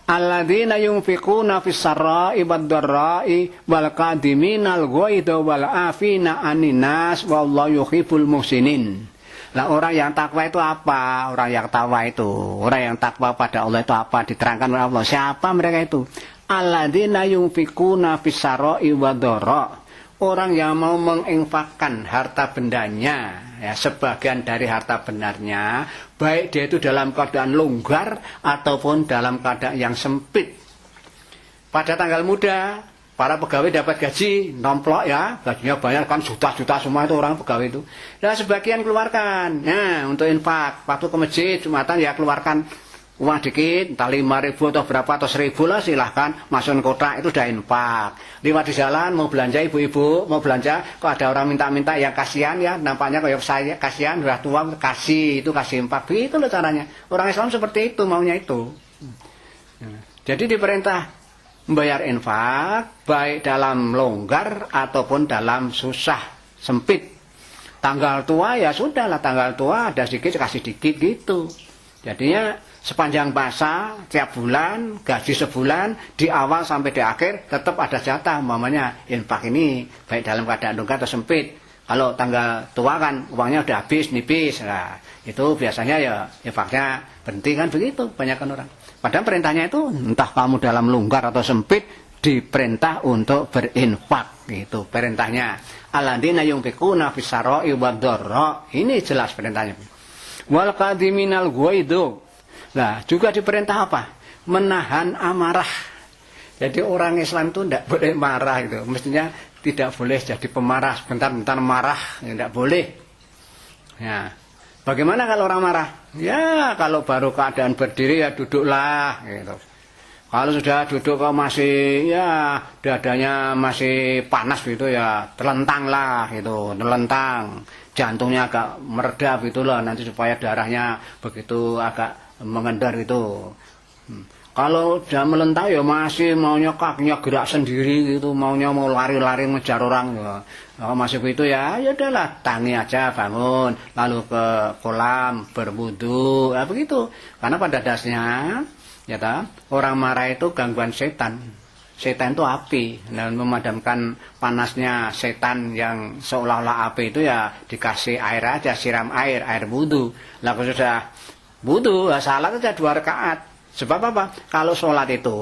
Alladzina yunfiquna fis sarra'i wad dharra'i wal qadiminal ghaidha wal afina 'anin nas wallahu yuhibbul muhsinin. Lah orang yang takwa itu apa? Orang yang takwa itu, orang yang takwa pada Allah itu apa? Diterangkan oleh Allah. Siapa mereka itu? Alladzina yunfiquna fis sarra'i wad dharra'. Orang yang mau menginfakkan harta bendanya, ya, sebagian dari harta benarnya, baik dia itu dalam keadaan longgar ataupun dalam keadaan yang sempit. Pada tanggal muda, para pegawai dapat gaji, nomplok ya, gajinya banyak kan, juta-juta semua itu orang pegawai itu. Nah sebagian keluarkan, ya, untuk infak. Waktu ke masjid Jumatan ya keluarkan uang dikit, entah 5.000 atau berapa atau 1.000 lah, silahkan masukin kotak, itu udah infak. Lewat di jalan mau belanja, ibu-ibu mau belanja, kok ada orang minta-minta yang kasihan ya, nampaknya kayak saya kasihan, udah tua, kasih, itu kasih infak. Begitu loh caranya. Orang Islam seperti itu, maunya itu. Jadi diperintah membayar infak baik dalam longgar ataupun dalam susah sempit. Tanggal tua ya sudahlah, tanggal tua ada sedikit kasih dikit gitu. Jadinya sepanjang masa, tiap bulan, gaji sebulan, di awal sampai di akhir, tetap ada jatah. Umpamanya infak ini, baik dalam keadaan longgar atau sempit. Kalau tanggal tua kan, uangnya udah habis, nipis. Nah, itu biasanya ya infaknya berhenti kan begitu, banyakkan orang. Padahal perintahnya itu, entah kamu dalam longgar atau sempit, diperintah untuk berinfak. Gitu perintahnya. Alladzina yunfiquna fis sarra'i wad dharra'. Ini jelas perintahnya. Wal qadiminal ghaidha. Nah, juga diperintah apa? Menahan amarah. Jadi orang Islam itu tidak boleh marah gitu. Mestinya tidak boleh jadi pemarah, sebentar-bentar marah, tidak boleh. Ya. Bagaimana kalau orang marah? Ya, kalau baru keadaan berdiri ya duduklah gitu. Kalau sudah duduk kok masih ya dadanya masih panas gitu ya, terlentanglah gitu, terlentang. Jantungnya agak meredap itulah nanti supaya darahnya begitu agak mengendar itu. Kalau sudah melentang ya masih maunya kakinya gerak sendiri gitu, maunya mau lari-lari ngejar orang ya. Kalau masih begitu ya, ya udahlah, tangi aja bangun, lalu ke kolam berwudu, ya begitu. Karena pada dasarnya ya orang marah itu gangguan setan. Setan itu api, dan memadamkan panasnya setan yang seolah-olah api itu ya dikasih air aja, siram air wudu. Lalu sudah wudu, salat aja 2 rakaat. Sebab apa? Kalau sholat itu,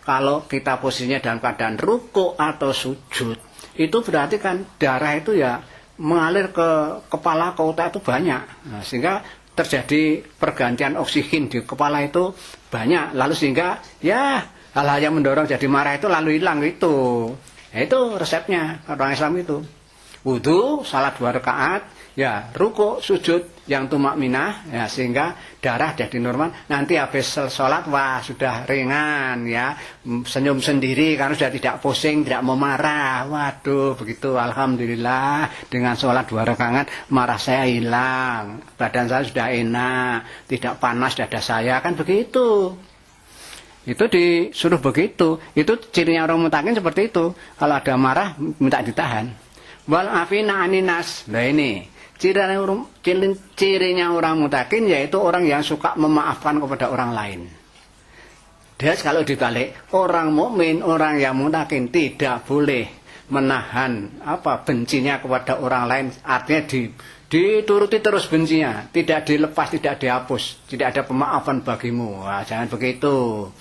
kalau kita posisinya dalam keadaan ruku atau sujud, itu berarti kan darah itu ya mengalir ke kepala, ke otak itu banyak. Nah, sehingga terjadi pergantian oksigen di kepala itu banyak. Lalu sehingga ya hal-hal yang mendorong jadi marah itu lalu hilang itu. Nah, itu resepnya orang Islam itu. Wudu, salat 2 rakaat, ya ruku, sujud yang tumakminah, ya sehingga darah jadi normal. Nanti habis sholat wah sudah ringan ya, senyum sendiri karena sudah tidak pusing, tidak mau marah. Waduh, begitu alhamdulillah dengan sholat 2 rakaat marah saya hilang, badan saya sudah enak, tidak panas dada saya, kan begitu. Itu disuruh begitu. Itu cirinya orang mutakin seperti itu. Kalau ada marah minta ditahan. Wal afina aninas. Nah ini cirinya orang mutakin yaitu orang yang suka memaafkan kepada orang lain. Dia kalau dibalik orang mukmin, orang yang mutakin tidak boleh menahan bencinya kepada orang lain. Artinya dituruti terus bencinya, tidak dilepas, tidak dihapus, tidak ada pemaafan bagimu. Nah, jangan begitu.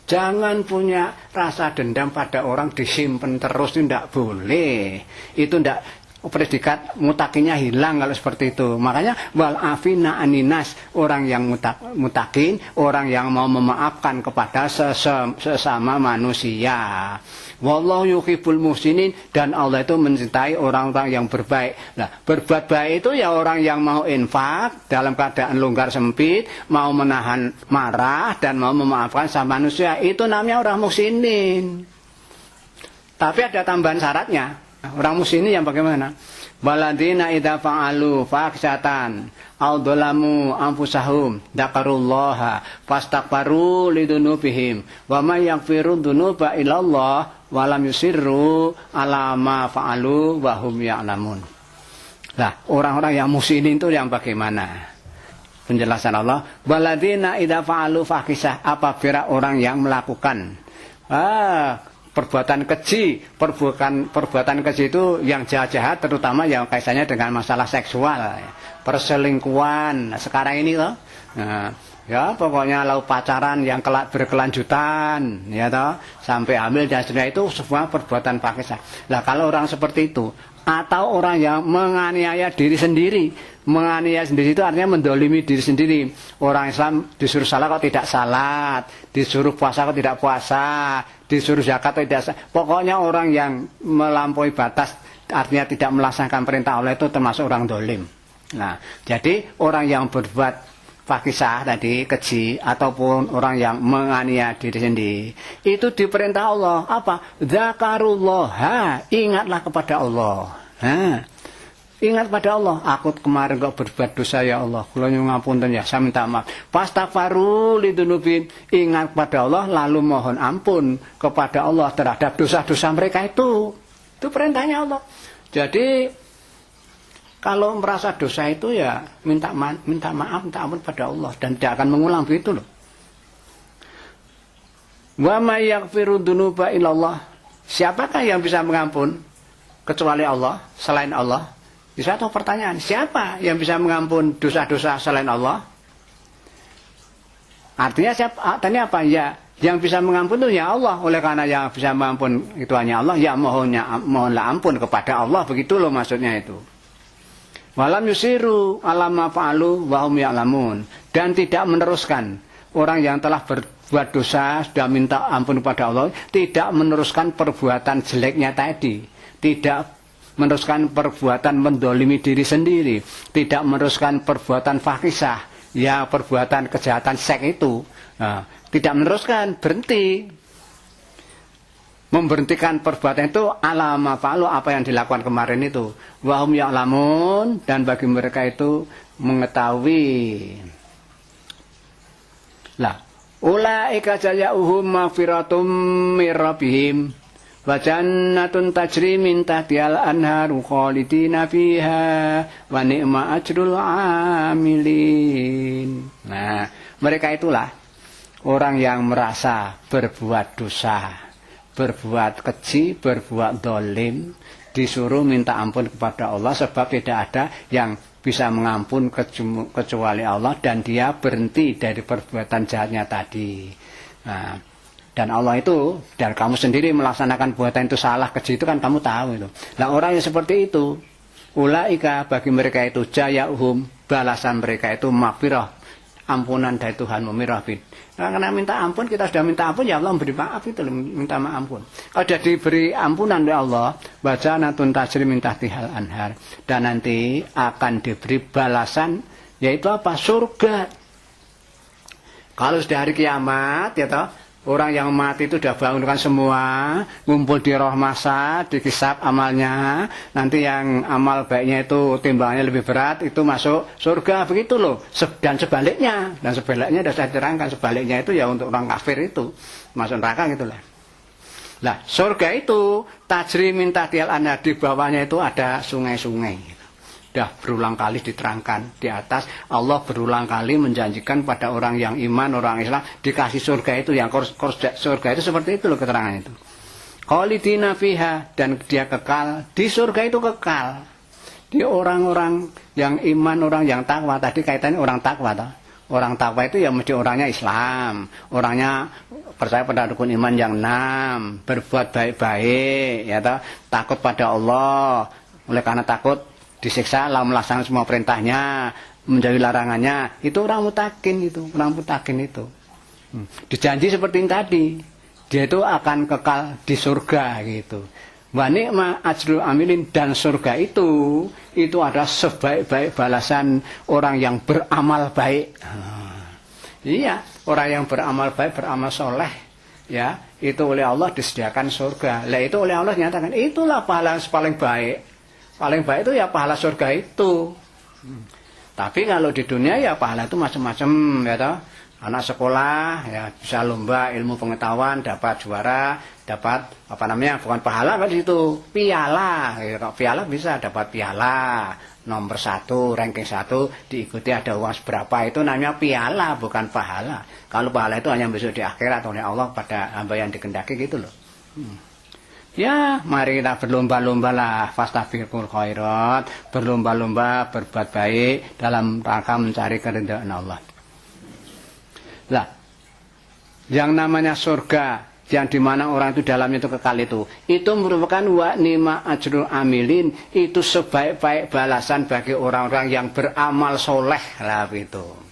Jangan punya rasa dendam pada orang disimpan terus, itu tidak boleh. Itu tidak, predikat mutakinnya hilang kalau seperti itu. Makanya wal afina aninas, orang yang mutakin, orang yang mau memaafkan kepada sesama manusia. Wallahu yuhibbul muhsinin, dan Allah itu mencintai orang-orang yang berbaik. Nah, berbuat baik itu ya orang yang mau infak dalam keadaan longgar sempit, mau menahan marah dan mau memaafkan sama manusia. Itu namanya orang muhsinin. Tapi ada tambahan syaratnya. Orang muhsinin yang bagaimana? Waladina idza fa'alu fahisatan aw dzalamu anfusahum dzakarullaha fastaghfaru lidunubihim wa may yaghfiru dzunuba illallah wa lam yusirru ala ma fa'alu wa hum ya'lamun. Nah, orang-orang yang muhsinin itu yang bagaimana? penjelasan Allah, waladina idza fa'alu fahisah, apabila orang yang melakukan perbuatan keji, perbuatan keji itu yang jahat-jahat, terutama yang kaitannya dengan masalah seksual, perselingkuhan. Sekarang ini loh, ya pokoknya lau pacaran yang berkelanjutan, ya toh, sampai hamil dan seterusnya, itu semua perbuatan fahisah. Lah kalau orang seperti itu, atau orang yang menganiaya diri sendiri. Menganiaya sendiri itu artinya mendolimi diri sendiri. Orang Islam disuruh salat kok tidak salat, disuruh puasa kok tidak puasa, disuruh zakat kok tidak zakat. Pokoknya orang yang melampaui batas, artinya tidak melaksanakan perintah Allah, itu termasuk orang dolim. Nah, jadi orang yang berbuat fahisah tadi, keji, ataupun orang yang menganiaya diri sendiri, itu diperintah Allah apa? Zakarullaha, ingatlah kepada Allah. Ingat pada Allah, aku kemarin kok berbuat dosa ya Allah, kula nyuwun ngapunten ya, saya minta maaf. Pastaghfiru lidzunubihim, ingat pada Allah lalu mohon ampun kepada Allah terhadap dosa-dosa mereka itu. Itu perintahnya Allah. Jadi kalau merasa dosa itu ya minta maaf, minta ampun pada Allah, dan tidak akan mengulang begitu loh. Wa may yaghfiru dzunuba illallah. Siapakah yang bisa mengampun kecuali Allah, selain Allah? Di satu pertanyaan, siapa yang bisa mengampun dosa-dosa selain Allah? Artinya siapa? Artinya apa? Ya, yang bisa mengampun itu ya Allah. Oleh karena yang bisa mengampun itu hanya Allah, ya mohonlah ampun kepada Allah, begitu loh maksudnya itu. Walam yusiru alama fa'alu wa hum ya'lamun, dan tidak meneruskan orang yang telah berbuat dosa sudah minta ampun kepada Allah, tidak meneruskan perbuatan jeleknya tadi, tidak meneruskan perbuatan mendolimi diri sendiri, tidak meneruskan perbuatan fahisah, ya perbuatan kejahatan seks itu, tidak meneruskan, berhenti. Memberhentikan perbuatan itu alama fa'alu, apa yang dilakukan kemarin itu, wa hum ya'lamun, dan bagi mereka itu mengetahui. Lah, ulaika jazaohum maghfiratum mir rabbihim wa jannatun tajri min tahtihal anharu khalidina fiha wa ni'ma ajrul amilin. Nah, mereka itulah orang yang merasa berbuat dosa, berbuat keji, berbuat dolim, disuruh minta ampun kepada Allah, sebab tidak ada yang bisa mengampun kecuali Allah, dan dia berhenti dari perbuatan jahatnya tadi. Nah, dan Allah itu, dan kamu sendiri melaksanakan perbuatan itu salah, keji itu kan kamu tahu itu. Nah, orang yang seperti itu, ulaika, bagi mereka itu jayauhum, balasan mereka itu maghfirah, ampunan dari Tuhan mirafid. Nah, karena minta ampun, kita sudah minta ampun, ya Allah memberi maaf, itu minta maaf ampun. Sudah diberi ampunan oleh Allah, baca natun tajri min tahtihal anhar, dan nanti akan diberi balasan, yaitu apa? Surga. Kalau sudah hari kiamat, ya toh, orang yang mati itu sudah bangunkan semua, ngumpul di roh masa, dikisap amalnya. Nanti yang amal baiknya itu timbangannya lebih berat, itu masuk surga, begitu loh. Dan sebaliknya sudah saya terangkan, sebaliknya itu ya untuk orang kafir itu masuk neraka gitu lah. Lah, surga itu tajri min tahtihal anhar, di bawahnya itu ada sungai-sungai. Sudah berulang kali diterangkan di atas, Allah berulang kali menjanjikan pada orang yang iman, orang Islam, dikasih surga itu, yang surga itu seperti itu loh keterangan itu. Khalidina fiha, dan dia kekal di surga itu, kekal. Di orang-orang yang iman, orang yang takwa, tadi kaitannya orang takwa toh. Orang takwa itu ya mesti orangnya Islam, orangnya percaya pada rukun iman yang 6, berbuat baik-baik, ya toh, takut pada Allah. Oleh karena takut disiksa, lalu melaksanakan semua perintahnya, menjauhi larangannya, itu orang mutakin itu. Dijanji seperti ini tadi, dia itu akan kekal di surga gitu. Wa ni'ma ajrul amilin, dan surga itu adalah sebaik-baik balasan orang yang beramal baik. Iya, orang yang beramal baik, beramal soleh, ya, itu oleh Allah disediakan surga. Lah itu oleh Allah nyatakan, itulah pahala paling baik. Paling baik itu ya pahala surga itu. Tapi kalau di dunia ya pahala itu macam-macam, ya toh. Anak sekolah ya bisa lomba ilmu pengetahuan, dapat juara, dapat apa namanya, bukan pahala kan di situ, piala. Ya, piala bisa dapat piala. nomor 1, ranking 1, diikuti ada uang seberapa, itu namanya piala, bukan pahala. Kalau pahala itu hanya besok di akhirat oleh Allah pada hamba yang dikehendaki gitu loh. Ya, mari kita berlomba-lomba lah, fastabiqul khairat, berlomba-lomba berbuat baik dalam rangka mencari keridhaan Allah. Lah, yang namanya surga, yang dimana orang itu dalamnya itu kekal itu merupakan wa nima ajrul amilin, itu sebaik-baik balasan bagi orang-orang yang beramal soleh lah itu.